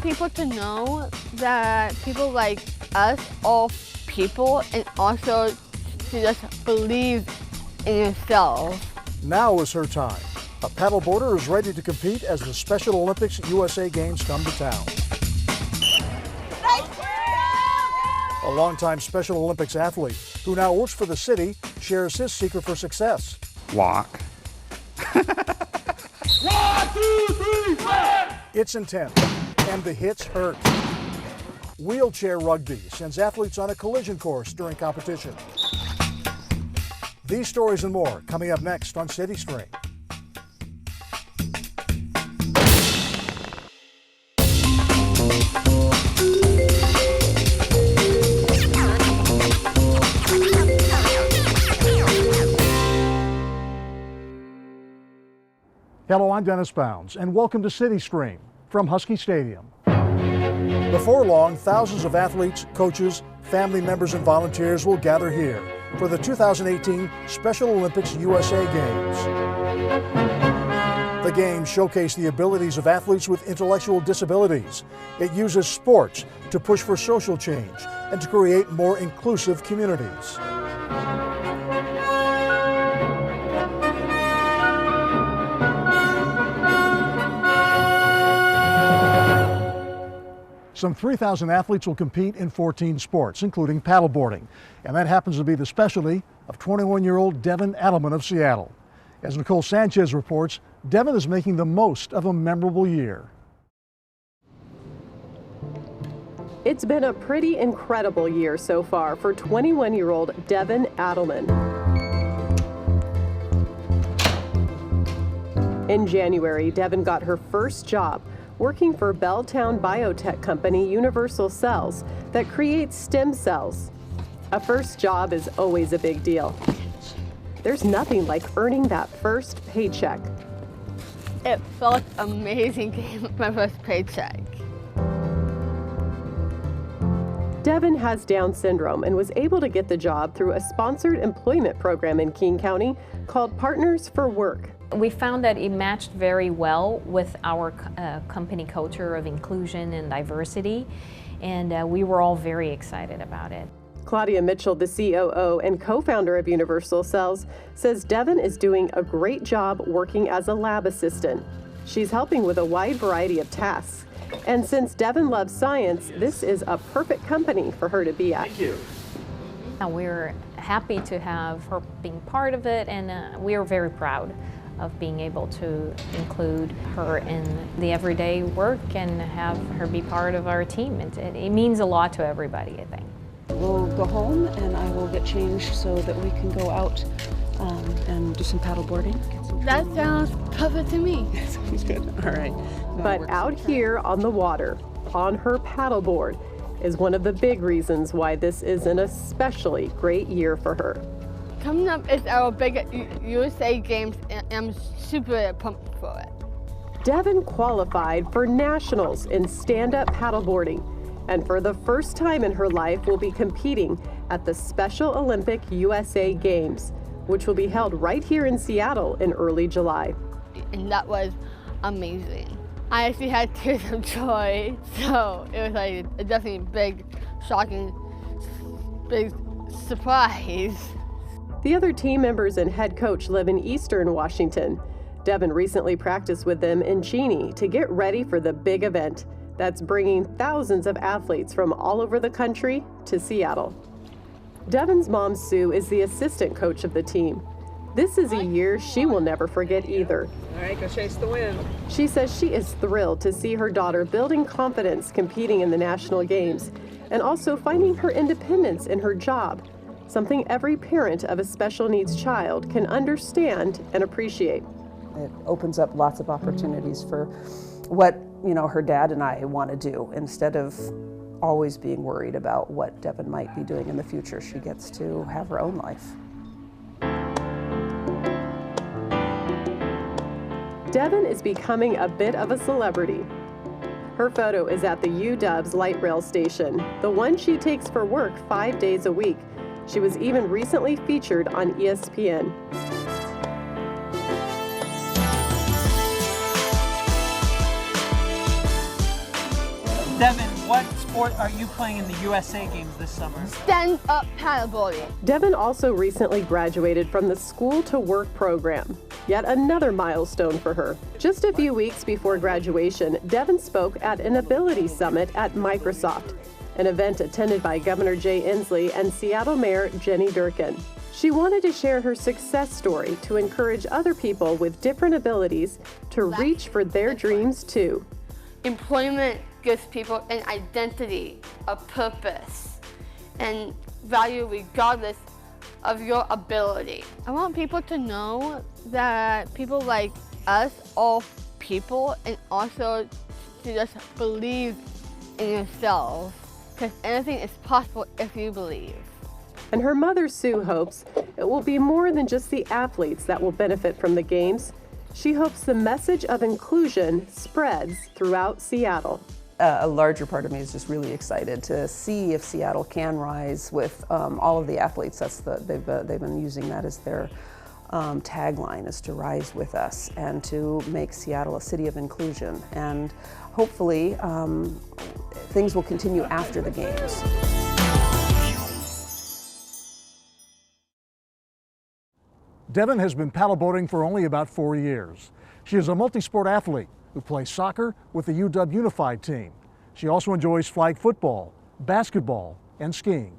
want people to know that people like us are people, and also to just believe in yourself. Now is her time. A paddleboarder is ready to compete as the Special Olympics USA Games come to town. A longtime Special Olympics athlete who now works for the city shares his secret for success. Walk. 1, 2, 3, 4! It's intense, and the hits hurt. Wheelchair rugby sends athletes on a collision course during competition. These stories and more coming up next on CityStream. Hello, I'm Dennis Bounds, and welcome to CityStream from Husky Stadium. Before long, thousands of athletes, coaches, family members, and volunteers will gather here for the 2018 Special Olympics USA Games. The Games showcase the abilities of athletes with intellectual disabilities. It uses sports to push for social change and to create more inclusive communities. Some 3,000 athletes will compete in 14 sports, including paddleboarding. And that happens to be the specialty of 21-year-old Devon Adelman of Seattle. As Nicole Sanchez reports, Devon is making the most of a memorable year. It's been a pretty incredible year so far for 21-year-old Devon Adelman. In January, Devon got her first job working for Belltown biotech company Universal Cells that creates stem cells. A first job is always a big deal. There's nothing like earning that first paycheck. It felt amazing getting my first paycheck. Devon has Down syndrome and was able to get the job through a sponsored employment program in King County called Partners for Work. We found that it matched very well with our company culture of inclusion and diversity, and we were all very excited about it. Claudia Mitchell, the COO and co-founder of Universal Cells, says Devon is doing a great job working as a lab assistant. She's helping with a wide variety of tasks. And since Devon loves science, this is a perfect company for her to be at. Thank you. We're happy to have her being part of it, and we are very proud of being able to include her in the everyday work and have her be part of our team. It means a lot to everybody, I think. We'll go home and I will get changed so that we can go out and do some paddleboarding. That sounds perfect to me. Sounds good. All right. But out here on the water, on her paddleboard, is one of the big reasons why this is an especially great year for her. Coming up is our big USA Games, and I'm super pumped for it. Devon qualified for nationals in stand-up paddleboarding, and for the first time in her life will be competing at the Special Olympic USA Games, which will be held right here in Seattle in early July. And that was amazing. I actually had tears of joy, so it was like a definitely big, shocking, big surprise. The other team members and head coach live in Eastern Washington. Devon recently practiced with them in Cheney to get ready for the big event that's bringing thousands of athletes from all over the country to Seattle. Devon's mom, Sue, is the assistant coach of the team. This is a year she will never forget either. All right, go chase the wind. She says she is thrilled to see her daughter building confidence competing in the national games and also finding her independence in her job, something every parent of a special needs child can understand and appreciate. It opens up lots of opportunities for what, her dad and I want to do. Instead of always being worried about what Devon might be doing in the future, she gets to have her own life. Devon is becoming a bit of a celebrity. Her photo is at the UW's light rail station, the one she takes for work 5 days a week. She was even recently featured on ESPN. Devon, what sport are you playing in the USA Games this summer? Stand-up paddleboarding. Devon also recently graduated from the School to Work program. Yet another milestone for her. Just a few weeks before graduation, Devon spoke at an Ability Summit at Microsoft, an event attended by Governor Jay Inslee and Seattle Mayor Jenny Durkin. She wanted to share her success story to encourage other people with different abilities to reach for their dreams too. Employment gives people an identity, a purpose, and value regardless of your ability. I want people to know that people like us are people, and also to just believe in yourself, because anything is possible if you believe. And her mother, Sue, hopes it will be more than just the athletes that will benefit from the Games. She hopes the message of inclusion spreads throughout Seattle. A larger part of me is just really excited to see if Seattle can rise with all of the athletes. They've been using that as their tagline, is to rise with us and to make Seattle a city of inclusion. And hopefully things will continue after the Games. Devon has been paddleboarding for only about 4 years. She is a multi-sport athlete who plays soccer with the UW Unified team. She also enjoys flag football, basketball, and skiing.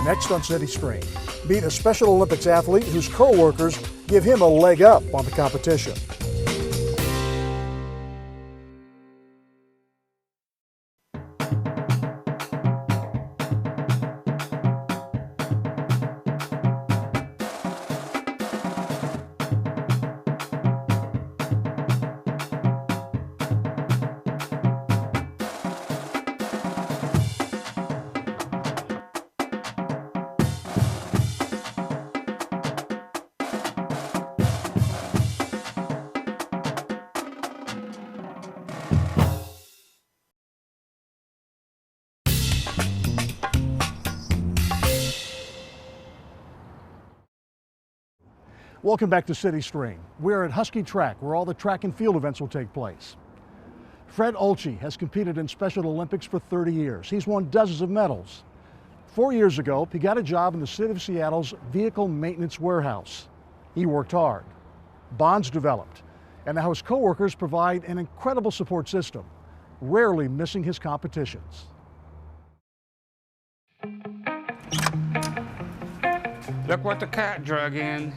Next on CityStream, meet a Special Olympics athlete whose co-workers give him a leg up on the competition. Welcome back to CityStream. We're at Husky Track, where all the track and field events will take place. Fred Ulchi has competed in Special Olympics for 30 years. He's won dozens of medals. 4 years ago, he got a job in the city of Seattle's vehicle maintenance warehouse. He worked hard. Bonds developed, and now his coworkers provide an incredible support system, rarely missing his competitions. Look what the cat drug in.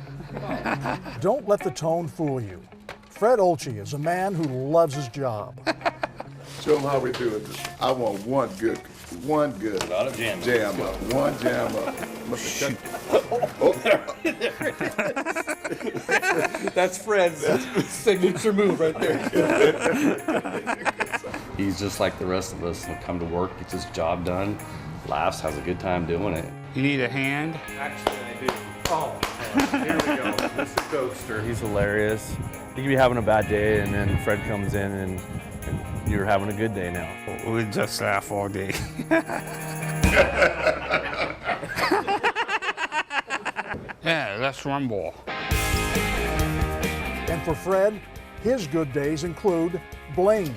Don't let the tone fool you. Fred Ulchi is a man who loves his job. Show them how we do it. I want one good. Not a jam. Jam up. One jam up. That's Fred's signature move right there. He's just like the rest of us. He'll come to work, gets his job done, laughs, has a good time doing it. You need a hand? Actually, I do. Oh, here we go. Mr. Ghoster. He's hilarious. You could be having a bad day, and then Fred comes in, and you're having a good day now. We just laugh all day. Yeah, let's rumble. And for Fred, his good days include bling.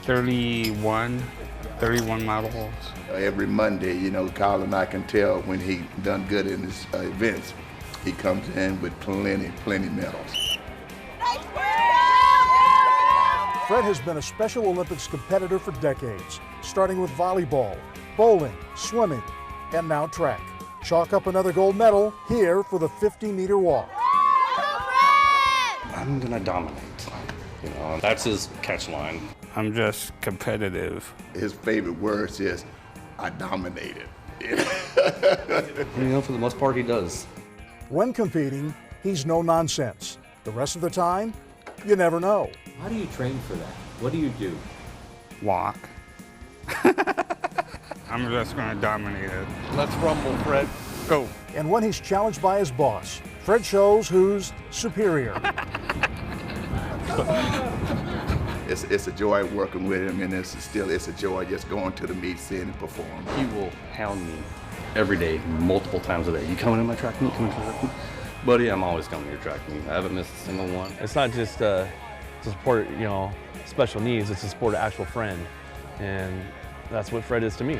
31 models. Every Monday, you know, Kyle and I can tell when he done good in his events. He comes in with plenty medals. Fred has been a Special Olympics competitor for decades, starting with volleyball, bowling, swimming, and now track. Chalk up another gold medal here for the 50-meter walk. I'm gonna dominate. You know, that's his catch line. I'm just competitive. His favorite words is, I dominated. You know, for the most part, he does. When competing, he's no nonsense. The rest of the time, you never know. How do you train for that? What do you do? Walk. I'm just gonna dominate it. Let's rumble, Fred. Go. And when he's challenged by his boss, Fred shows who's superior. It's a joy working with him, and it's a joy just going to the meet, seeing him perform. He will hound me every day, multiple times a day. You coming in my track meet? Coming to my track meet? Buddy, I'm always coming to your track meet. I haven't missed a single one. It's not just to support, you know, special needs. It's to support an actual friend, and that's what Fred is to me.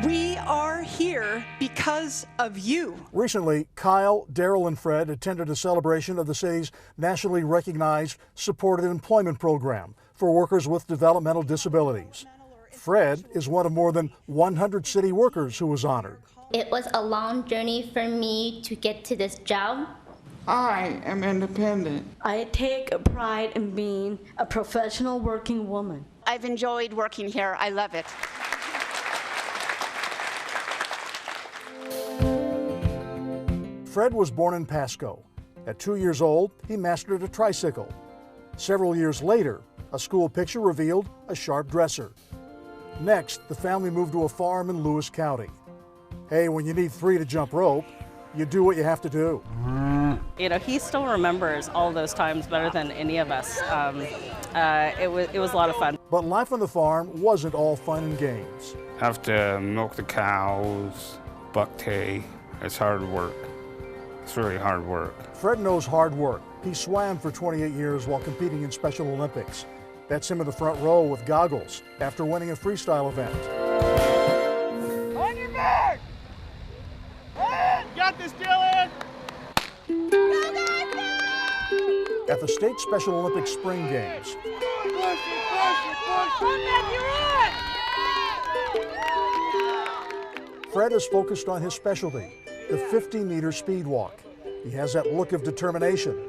We are here because of you. Recently, Kyle, Daryl, and Fred attended a celebration of the city's nationally recognized supported employment program for workers with developmental disabilities. Fred is one of more than 100 city workers who was honored. It was a long journey for me to get to this job. I am independent. I take pride in being a professional working woman. I've enjoyed working here. I love it. Fred was born in Pasco. At 2 years old, he mastered a tricycle. Several years later, a school picture revealed a sharp dresser. Next, the family moved to a farm in Lewis County. Hey, when you need 3 to jump rope, you do what you have to do. You know, he still remembers all those times better than any of us. It was a lot of fun. But life on the farm wasn't all fun and games. Have to milk the cows, buck hay. It's hard work. It's really hard work. Fred knows hard work. He swam for 28 years while competing in Special Olympics. That's him in the front row with goggles after winning a freestyle event. On your mark! Got this, Dylan! At the State Special Olympics Spring Games, Fred is focused on his specialty, the 50-meter speed walk. He has that look of determination.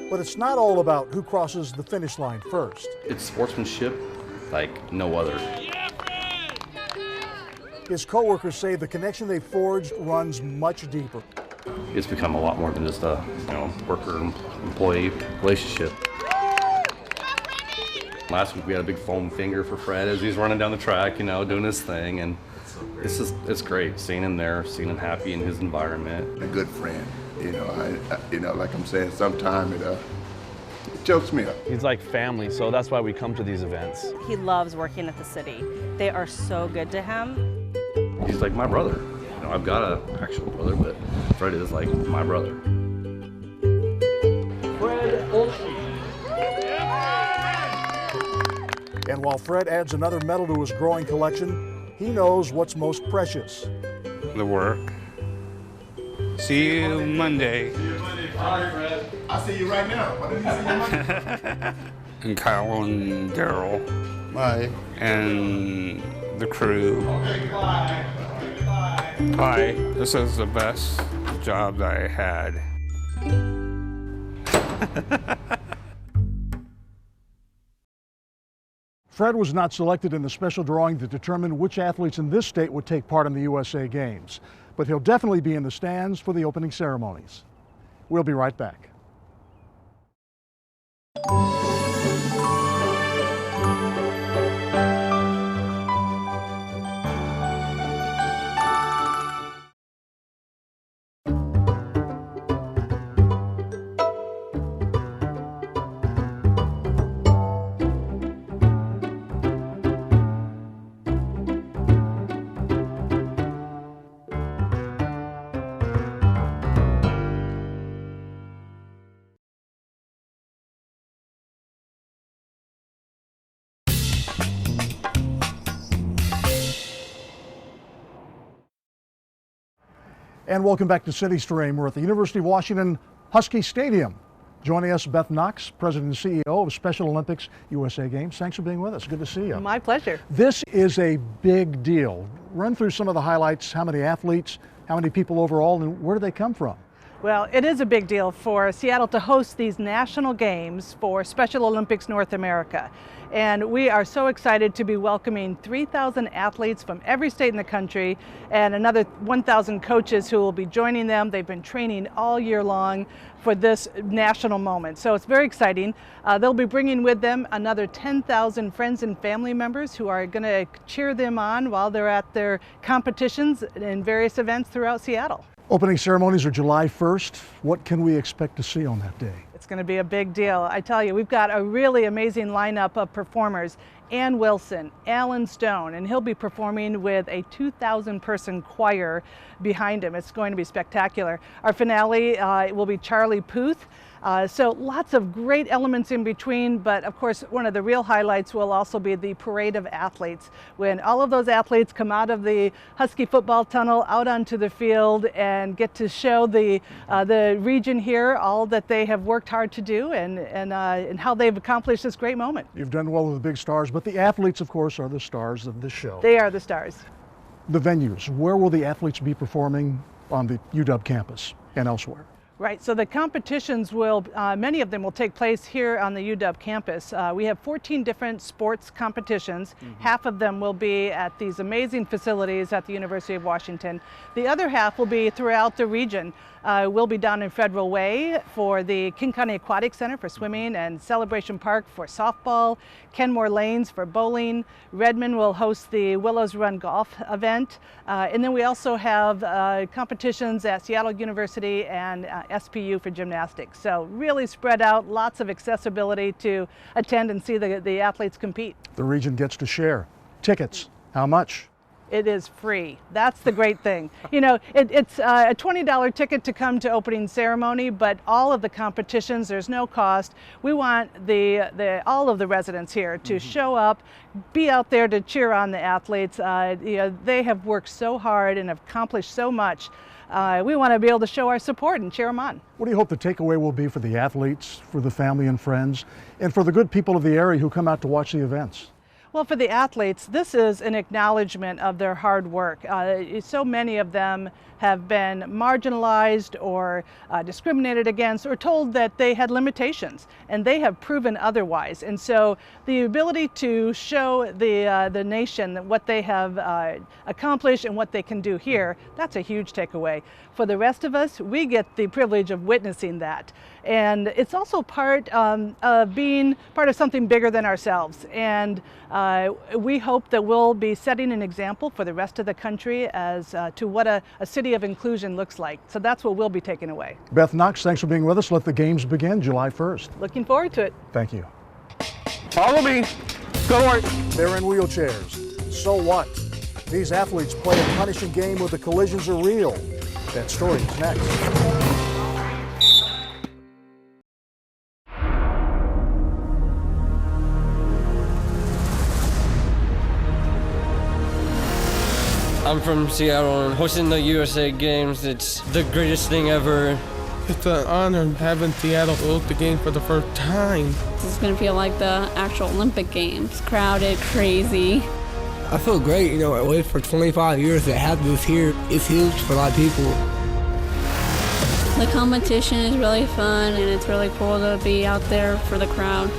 But it's not all about who crosses the finish line first. It's sportsmanship like no other. His co-workers say the connection they forged runs much deeper. It's become a lot more than just a worker-employee relationship. Last week we had a big foam finger for Fred as he's running down the track, you know, doing his thing, and it's great seeing him there, seeing him happy in his environment. A good friend, you know, like I'm saying, sometimes it chokes me up. He's like family, so that's why we come to these events. He loves working at the city. They are so good to him. He's like my brother. You know, I've got an actual brother, but Fred is like my brother. Fred Ulchi. And while Fred adds another medal to his growing collection, he knows what's most precious. The work. See you Monday. All right, Fred. I'll see you right now. Why don't you see you Monday? And Kyle and Daryl. Bye. And the crew. Okay, bye. Bye. This is the best job that I had. Fred was not selected in the special drawing that determined which athletes in this state would take part in the USA Games, but he'll definitely be in the stands for the opening ceremonies. We'll be right back. And welcome back to CityStream. We're at the University of Washington Husky Stadium. Joining us, Beth Knox, President and CEO of Special Olympics USA Games. Thanks for being with us. Good to see you. My pleasure. This is a big deal. Run through some of the highlights, how many athletes, how many people overall, and where do they come from? Well, it is a big deal for Seattle to host these national games for Special Olympics North America. And we are so excited to be welcoming 3,000 athletes from every state in the country and another 1,000 coaches who will be joining them. They've been training all year long for this national moment. So it's very exciting. They'll be bringing with them another 10,000 friends and family members who are going to cheer them on while they're at their competitions and various events throughout Seattle. Opening ceremonies are July 1st. What can we expect to see on that day? It's going to be a big deal. I tell you, we've got a really amazing lineup of performers. Ann Wilson, Alan Stone, and he'll be performing with a 2,000-person choir behind him. It's going to be spectacular. Our finale will be Charlie Puth. So lots of great elements in between, but of course one of the real highlights will also be the parade of athletes, when all of those athletes come out of the Husky football tunnel out onto the field and get to show the region here all that they have worked hard to do and how they've accomplished this great moment. You've done well with the big stars, but the athletes, of course, are the stars of the show. They are the stars. The venues, where will the athletes be performing on the UW campus and elsewhere? Right, so the competitions will, many of them will take place here on the UW campus. We have 14 different sports competitions. Half of them will be at these amazing facilities at the University of Washington. The other half will be throughout the region. We'll be down in Federal Way for the King County Aquatic Center for swimming and Celebration Park for softball, Kenmore Lanes for bowling. Redmond will host the Willows Run golf event. And then we also have competitions at Seattle University and SPU for gymnastics. So really spread out, lots of accessibility to attend and see the athletes compete. The region gets to share. Tickets, how much? It is free. That's the great thing. You know, it's a $20 ticket to come to opening ceremony, but all of the competitions, there's no cost. We want all of the residents here to show up, be out there to cheer on the athletes. You know, they have worked so hard and have accomplished so much. We want to be able to show our support and cheer them on. What do you hope the takeaway will be for the athletes, for the family and friends, and for the good people of the area who come out to watch the events? Well, for the athletes, this is an acknowledgement of their hard work. So many of them have been marginalized or discriminated against or told that they had limitations, and they have proven otherwise. And so the ability to show the nation what they have accomplished and what they can do here, that's a huge takeaway. For the rest of us, we get the privilege of witnessing that. And it's also part of being part of something bigger than ourselves. And we hope that we'll be setting an example for the rest of the country as to what a city of inclusion looks like. So that's what we'll be taking away. Beth Knox, thanks for being with us. Let the games begin July 1st. Looking forward to it. Thank you. Follow me. Go to work. They're in wheelchairs. So what? These athletes play a punishing game where the collisions are real. That story is next. I'm from Seattle, and hosting the USA Games, it's the greatest thing ever. It's an honor having Seattle host the game for the first time. This is going to feel like the actual Olympic Games. Crowded, crazy. I feel great. You know, I waited for 25 years to have this here. It's huge for a lot of people. The competition is really fun, and it's really cool to be out there for the crowd.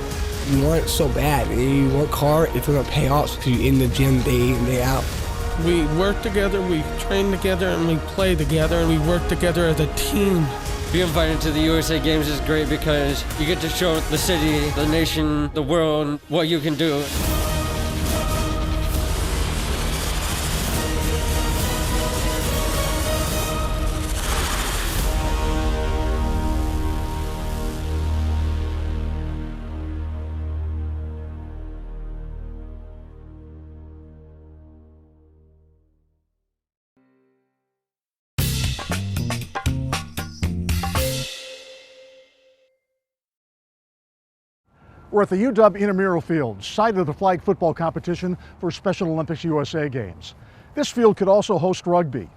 You want it so bad, and you work hard, it's going to pay off because you're in the gym day in, day out. We work together, we train together, and we play together, and we work together as a team. Being invited to the USA Games is great because you get to show the city, the nation, the world what you can do. We're at the UW Intramural Field, site of the flag football competition for Special Olympics USA Games. This field could also host rugby.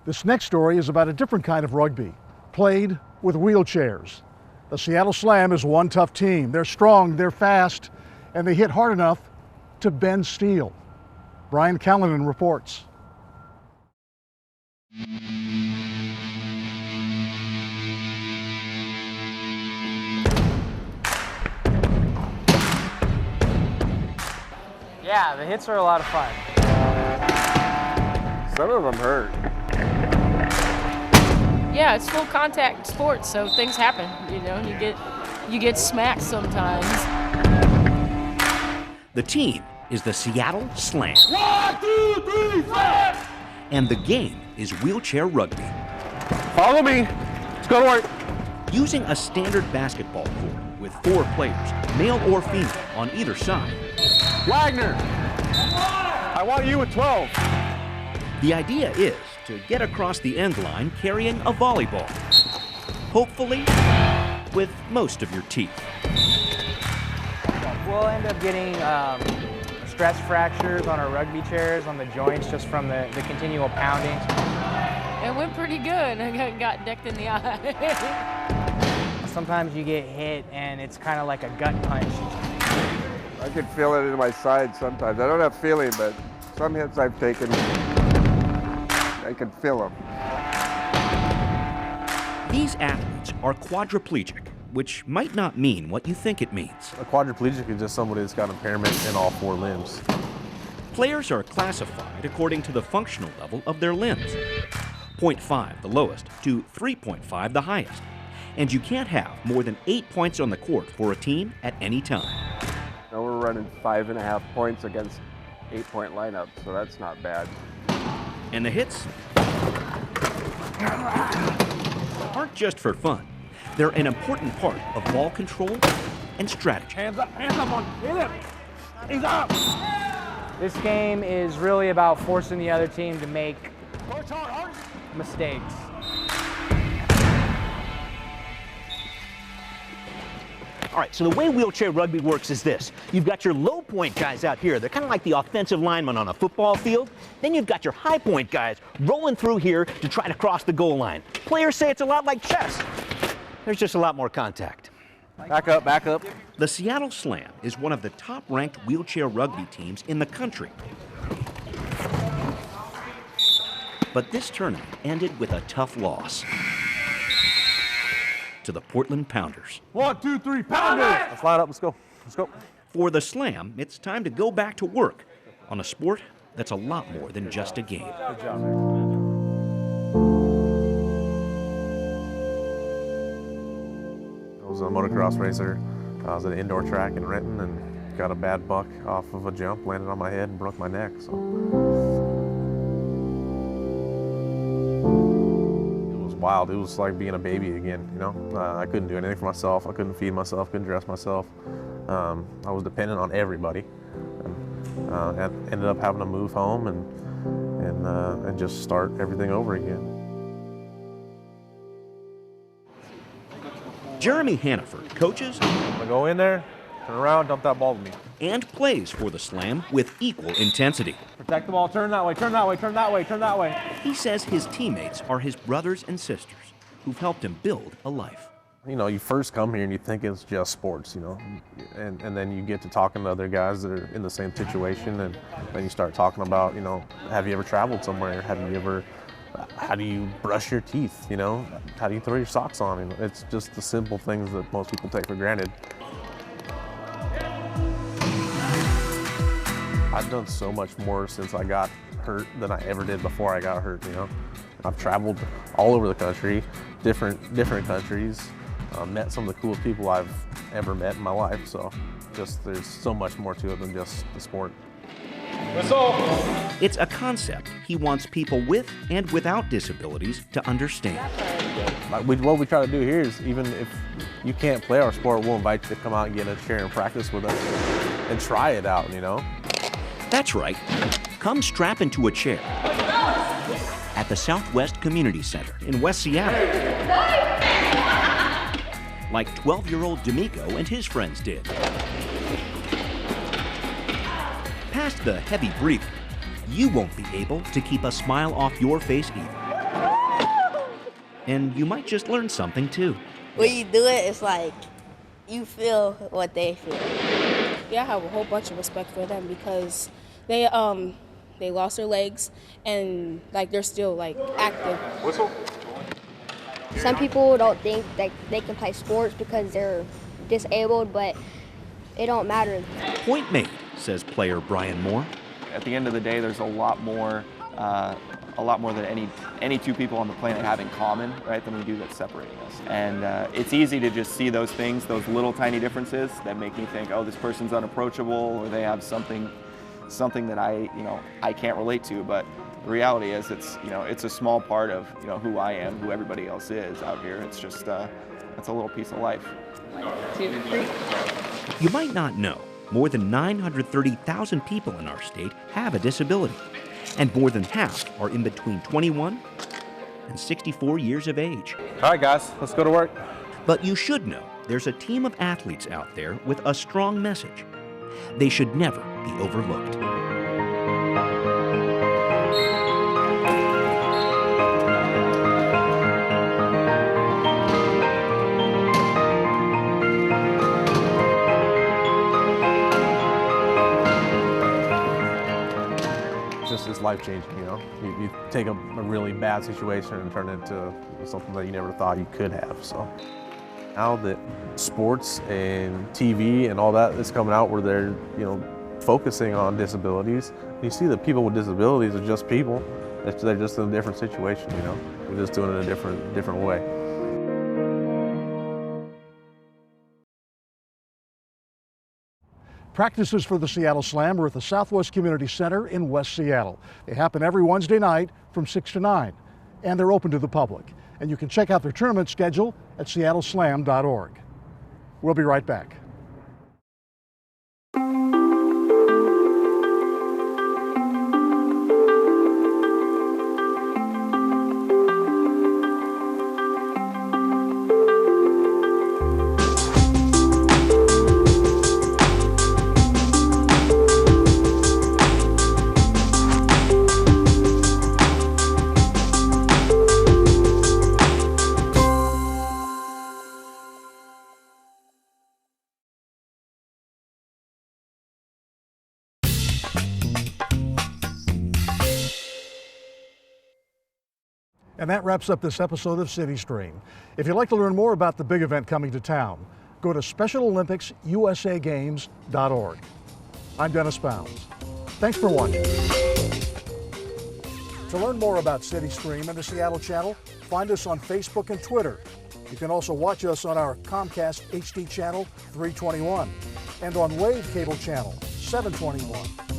This next story is about a different kind of rugby, played with wheelchairs. The Seattle Slam is one tough team. They're strong, they're fast, and they hit hard enough to bend steel. Brian Callanan reports. Yeah, the hits are a lot of fun. Some of them hurt. Yeah, it's full contact sports, so things happen. You know, you get smacked sometimes. The team is the Seattle Slam. 1, 2, 3, slam! And the game is wheelchair rugby. Follow me. Let's go to work. Using a standard basketball court with 4 players, male or female, on either side. Wagner, I want you at 12. The idea is to get across the end line carrying a volleyball. Hopefully, with most of your teeth. We'll end up getting stress fractures on our rugby chairs, on the joints, just from the continual pounding. It went pretty good. I got decked in the eye. Sometimes you get hit and it's kind of like a gut punch. I can feel it in my side sometimes. I don't have feeling, but some hits I've taken, I can feel them. These athletes are quadriplegic, which might not mean what you think it means. A quadriplegic is just somebody that's got impairment in all 4 limbs. Players are classified according to the functional level of their limbs. 0.5 the lowest to 3.5 the highest. And you can't have more than 8 points on the court for a team at any time. Now we're running 5.5 points against 8-point lineup, so that's not bad. And the hits aren't just for fun. They're an important part of ball control and strategy. Hands up on him. He's up. This game is really about forcing the other team to make mistakes. All right, so the way wheelchair rugby works is this. You've got your low point guys out here. They're kind of like the offensive linemen on a football field. Then you've got your high point guys rolling through here to try to cross the goal line. Players say it's a lot like chess. There's just a lot more contact. Back up, back up. The Seattle Slam is one of the top-ranked wheelchair rugby teams in the country. But this tournament ended with a tough loss to the Portland Pounders. 1, 2, 3, Pounders! Let's line up, let's go. Let's go. For the Slam, it's time to go back to work on a sport that's a lot more than just a game. Good job, I was a motocross racer. I was at an indoor track in Renton and got a bad buck off of a jump, landed on my head and broke my neck. So it was wild. It was like being a baby again, you know? I couldn't do anything for myself. I couldn't feed myself, couldn't dress myself. I was dependent on everybody. And ended up having to move home and just start everything over again. Jeremy Hannaford coaches, I go in there, turn around, dump that ball to me. And plays for the Slam with equal intensity. Protect the ball, turn that way, turn that way, turn that way, turn that way. He says his teammates are his brothers and sisters who've helped him build a life. You know, you first come here and you think it's just sports, you know, and then you get to talking to other guys that are in the same situation, and then you start talking about, you know, have you ever traveled somewhere? How do you brush your teeth, you know? How do you throw your socks on? You know, it's just the simple things that most people take for granted. I've done so much more since I got hurt than I ever did before I got hurt, you know? I've traveled all over the country, different countries, met some of the coolest people I've ever met in my life, so just there's so much more to it than just the sport. Whistle! It's a concept he wants people with and without disabilities to understand. What we try to do here is, even if you can't play our sport, we'll invite you to come out and get in a chair and practice with us and try it out, you know? That's right. Come strap into a chair at the Southwest Community Center in West Seattle, like 12-year-old D'Amico and his friends did. Past the heavy breathing, you won't be able to keep a smile off your face either. And you might just learn something too. When you do it, it's like you feel what they feel. Yeah, I have a whole bunch of respect for them because they lost their legs and like they're still like active. Whistle. Some people don't think that they can play sports because they're disabled, but it don't matter. Point made, says player Brian Moore. At the end of the day, there's a lot more than any two people on the planet have in common, right, than we do that's separating us. And it's easy to just see those things, those little tiny differences that make me think, oh, this person's unapproachable, or they have something that I can't relate to. But the reality is, it's a small part of who I am, who everybody else is out here. It's just it's a little piece of life. 1, 2, 3. You might not know, more than 930,000 people in our state have a disability, and more than half are in between 21 and 64 years of age. All right, guys, let's go to work. But you should know there's a team of athletes out there with a strong message. They should never be overlooked. It's life-changing, you know. You take a really bad situation and turn it into something that you never thought you could have. So now that sports and TV and all that is coming out where they're, you know, focusing on disabilities, you see that people with disabilities are just people. They're just in a different situation, you know. They're just doing it in a different way. Practices for the Seattle Slam are at the Southwest Community Center in West Seattle. They happen every Wednesday night from 6 to 9, and they're open to the public. And you can check out their tournament schedule at seattleslam.org. We'll be right back. And that wraps up this episode of CityStream. If you'd like to learn more about the big event coming to town, go to SpecialOlympicsUSAGames.org. I'm Dennis Bounds. Thanks for watching. To learn more about CityStream and the Seattle channel, find us on Facebook and Twitter. You can also watch us on our Comcast HD channel 321 and on Wave Cable channel 721.